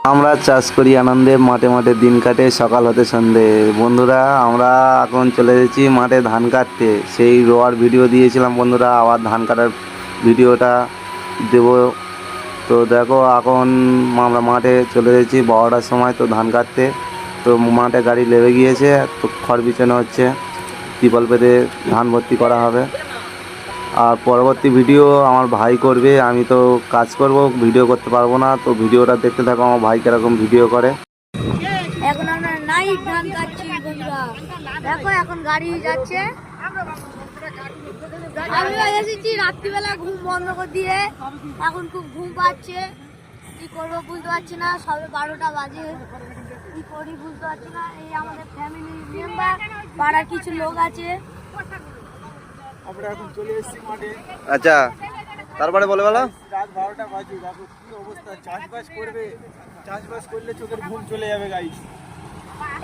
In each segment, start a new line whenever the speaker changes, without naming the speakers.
আমরা চাষ করি আনন্দে, মাঠে মাঠে দিন কাটে সকাল হতে সন্ধে। বন্ধুরা আমরা এখন চলে এসেছি মাঠে ধান কাটতে। সেই রোয়ার ভিডিও দিয়েছিলাম বন্ধুরা, আবার ধান কাটার ভিডিওটা দেব। তো দেখো এখন আমরা মাঠে চলে এসেছি 12টার সময় তো ধান কাটতে। তো মাঠে গাড়ি লেগে গিয়েছে, তো খড় বিছানো হচ্ছে, ত্রিপল পেতে ধান ভর্তি করা হবে। আর পরবর্তী ভিডিও আমার ভাই করবে, আমি তো কাজ করব, ভিডিও করতে পারবো না। তো ভিডিওটা দেখতে থাকো আমার ভাই কিরকম ভিডিও করে।
এখন আমরা নাইট ধান কাটছি বন্ধুরা, দেখো এখন গাড়ি যাচ্ছে। আমি এসেছি রাত্রিবেলা ঘুম বন্ধ করে দিয়ে, এখন খুব ঘুম পাচ্ছে, কি করবো বুঝতে পারছি না। সবে 12টা বাজে, কি করি বুঝতে পারছি না। এই আমাদের ফ্যামিলি মেম্বার, পাড়ার কিছু লোক আছে।
আমরা এখন চলে এসেছি মাঠে।
আচ্ছা, তারপরে বলে বলো।
রাত 12টা বাজে, দেখো কি অবস্থা। চাষবাস করবে, চাষবাস করলে চোখের ঘুম চলে যাবে গাইস।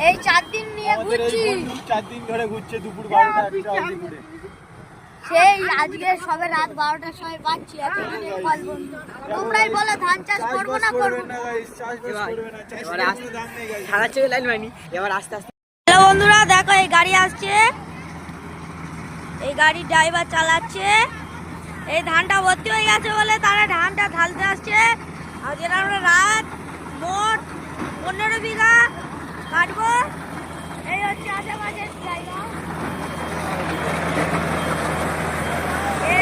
এই 4 দিন নিয়ে ঘুরছি,
4 দিন ধরে ঘুরছে দুপুর 12টা একটা অবধি ঘুরে।
সেই আজকে সবে রাত 12টার সময় পাচ্ছি। এতদিনের ফল বন্ধু, তোমরাই বলো ধান চাষ করবো না করবো না
গাইস, চাষবাস করবে না, চাষের দাম নেই গাইস।
সারা চোখে লাইন মাইনি, এবার আস্তে আস্তে।
হ্যালো বন্ধুরা, দেখো এই গাড়ি আসছে, এই গাড়ির ড্রাইভার চালাচ্ছে। এই ধানটা ভর্তি হয়ে গেছে বলে তারা ধানটা ঢালতে আসছে। আর যেটা আমরা রাত মোট 15 বিঘা কাটবো। এই হচ্ছে আশেপাশের জায়গা।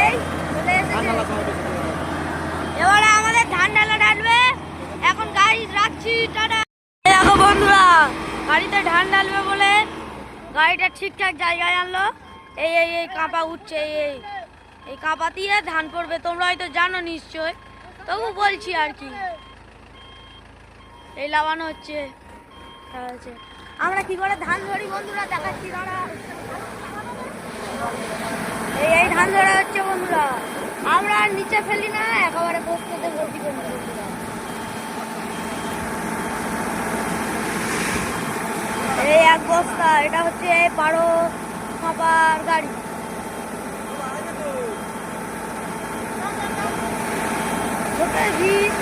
এই চলে এসেছে। এবারে আমাদের ধান ঢালা ঢালবে। এখন গাড়ি রাখছি, টাটা। দেখো বন্ধুরা, গাড়িতে ধান ঢালবে বলে গাড়িটা ঠিকঠাক জায়গায় আনলো। এই এই এই কাঁপা উঠছে, এই কাঁপা দিয়ে ধান পড়বে। তোমরা হয়তো জানো নিশ্চয়, তবু বলছি আর কি। এই লাগানো হচ্ছে। আমরা কি করে ধান ধরি বন্ধুরা দেখাচ্ছি, দাঁড়া। এই এই ধান ধরা হচ্ছে বন্ধুরা, আমরা আর নিচে ফেলি না, একেবারে বস্তাতে ভর্তি করি বন্ধুরা। এই এক বস্তা, এটা হচ্ছে 12 কাঁপার গাড়ি। ভিড়